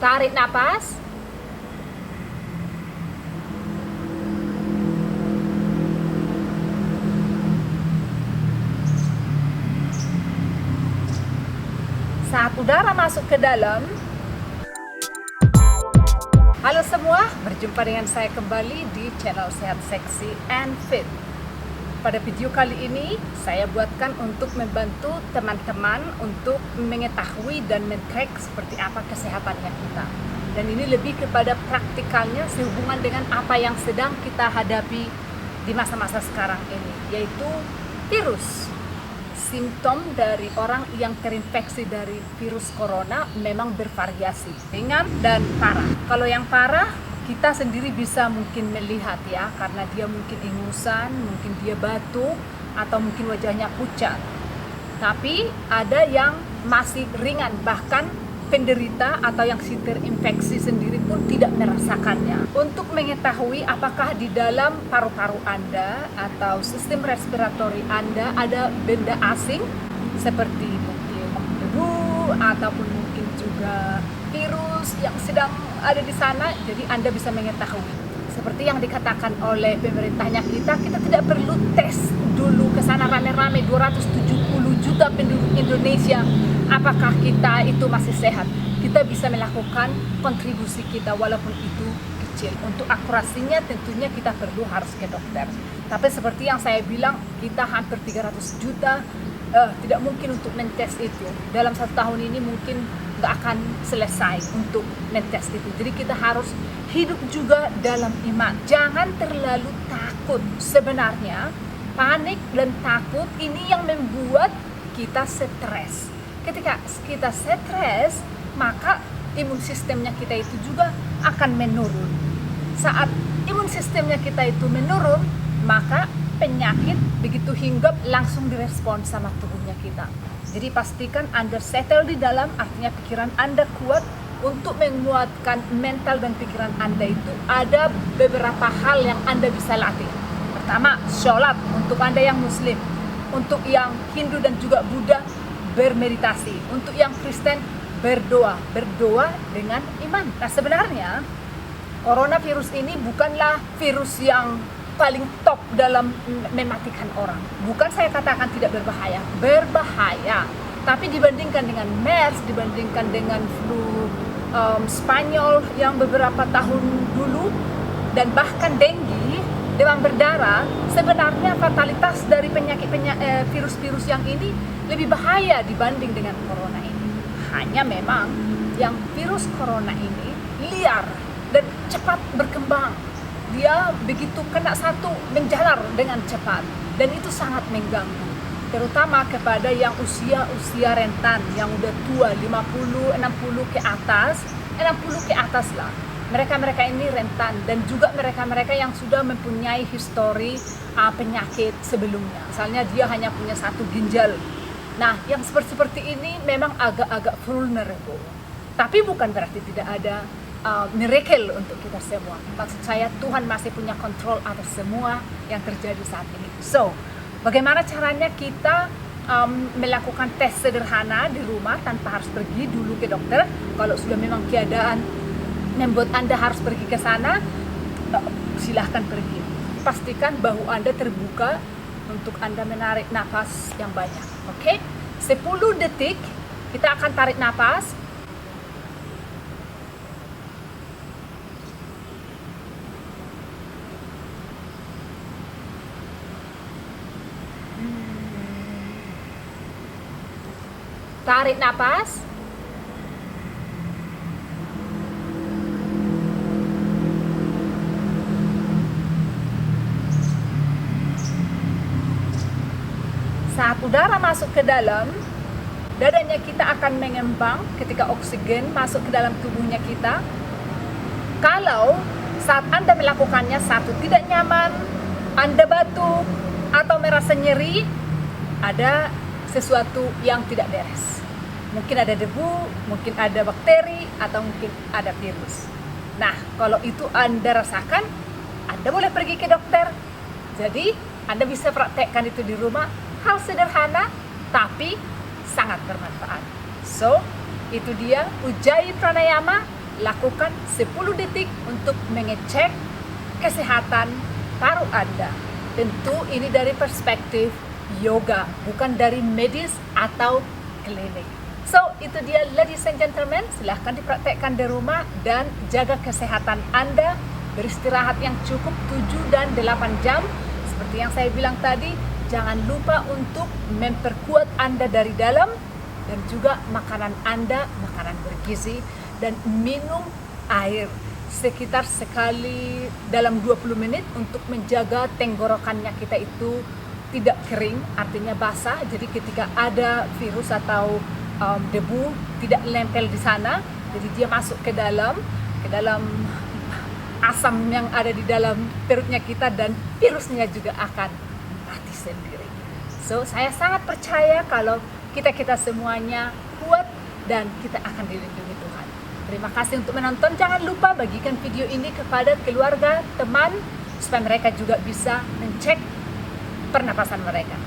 Tarik napas. Saat udara masuk ke dalam. Halo semua, berjumpa dengan saya kembali di channel Sehat Seksi and Fit. Pada video kali ini, saya buatkan untuk membantu teman-teman untuk mengetahui dan men-track seperti apa kesehatannya kita. Dan ini lebih kepada praktikalnya sehubungan dengan apa yang sedang kita hadapi di masa-masa sekarang ini, yaitu virus. Simptom dari orang yang terinfeksi dari virus corona memang bervariasi, ringan dan parah. Kalau yang parah, kita sendiri bisa mungkin melihat ya, karena dia mungkin ingusan, mungkin dia batuk, atau mungkin wajahnya pucat. Tapi ada yang masih ringan, bahkan penderita atau yang si terinfeksi sendiri pun tidak merasakannya. Untuk mengetahui apakah di dalam paru-paru Anda atau sistem respiratori Anda ada benda asing seperti mungkin debu ataupun mungkin juga virus yang sedang ada di sana, jadi Anda bisa mengetahui. Seperti yang dikatakan oleh pemerintahnya kita tidak perlu tes dulu ke sana rame-rame 270 juta penduduk Indonesia. Apakah kita itu masih sehat? Kita bisa melakukan kontribusi kita walaupun itu kecil. Untuk akurasinya tentunya kita perlu harus ke dokter. Tapi seperti yang saya bilang, kita hampir 300 juta, tidak mungkin untuk mentes itu. Dalam 1 tahun ini mungkin nggak akan selesai untuk mentes itu. Jadi kita harus hidup juga dalam iman. Jangan terlalu takut. Sebenarnya panik dan takut ini yang membuat kita stres. Ketika kita stres, maka imun sistemnya kita itu juga akan menurun. Saat imun sistemnya kita itu menurun, maka penyakit begitu hinggap langsung direspon sama tubuhnya kita. Jadi pastikan Anda settle di dalam, artinya pikiran Anda kuat. Untuk menguatkan mental dan pikiran Anda itu ada beberapa hal yang Anda bisa latih. Pertama, sholat untuk Anda yang Muslim. Untuk yang Hindu dan juga Buddha, bermeditasi. Untuk yang Kristen, berdoa dengan iman. Nah sebenarnya coronavirus ini bukanlah virus yang paling top dalam mematikan orang. Bukan saya katakan tidak berbahaya, berbahaya. Tapi dibandingkan dengan MERS, dibandingkan dengan flu Spanyol yang beberapa tahun dulu, dan bahkan dengue, demam berdarah, sebenarnya fatalitas dari virus-virus yang ini lebih bahaya dibanding dengan corona ini. Hanya memang yang virus corona ini liar dan cepat berkembang. Dia begitu kena satu menjalar dengan cepat, dan itu sangat mengganggu, terutama kepada yang usia rentan, yang udah tua, 50, 60 ke atas, 60 ke atas lah. Mereka ini rentan, dan juga mereka yang sudah mempunyai histori penyakit sebelumnya. Misalnya dia hanya punya 1 ginjal. Nah, yang seperti ini memang agak-agak vulnerable. Tapi bukan berarti tidak ada miracle untuk kita semua. Maksud saya, Tuhan masih punya kontrol atas semua yang terjadi saat ini. So, bagaimana caranya kita melakukan tes sederhana di rumah tanpa harus pergi dulu ke dokter? Kalau sudah memang keadaan membuat Anda harus pergi ke sana, silahkan pergi. Pastikan bahu Anda terbuka untuk Anda menarik nafas yang banyak. Oke? 10 detik kita akan tarik nafas. Tarik nafas. Saat udara masuk ke dalam, dadanya kita akan mengembang ketika oksigen masuk ke dalam tubuhnya kita. Kalau saat Anda melakukannya, satu, tidak nyaman, Anda batuk, atau merasa nyeri, ada sesuatu yang tidak beres. Mungkin ada debu, mungkin ada bakteri, atau mungkin ada virus. Nah, kalau itu Anda rasakan, Anda boleh pergi ke dokter. Jadi, Anda bisa praktekkan itu di rumah. Hal sederhana, tapi sangat bermanfaat. So, itu dia Ujjayi Pranayama lakukan 10 detik untuk mengecek kesehatan paru Anda. Tentu ini dari perspektif yoga, bukan dari medis atau klinik. So, itu dia ladies and gentlemen, silahkan dipraktekkan di rumah dan jaga kesehatan Anda, beristirahat yang cukup 7 dan 8 jam. Seperti yang saya bilang tadi, jangan lupa untuk memperkuat Anda dari dalam, dan juga makanan Anda, makanan bergizi, dan minum air sekitar sekali dalam 20 menit untuk menjaga tenggorokannya kita itu tidak kering, artinya basah. Jadi ketika ada virus atau debu tidak nempel di sana, jadi dia masuk ke dalam asam yang ada di dalam perutnya kita, dan virusnya juga akan mati sendiri. So, saya sangat percaya kalau kita semuanya kuat dan kita akan dilindungi Tuhan. Terima kasih untuk menonton. Jangan lupa bagikan video ini kepada keluarga, teman, supaya mereka juga bisa mencek pernapasan mereka.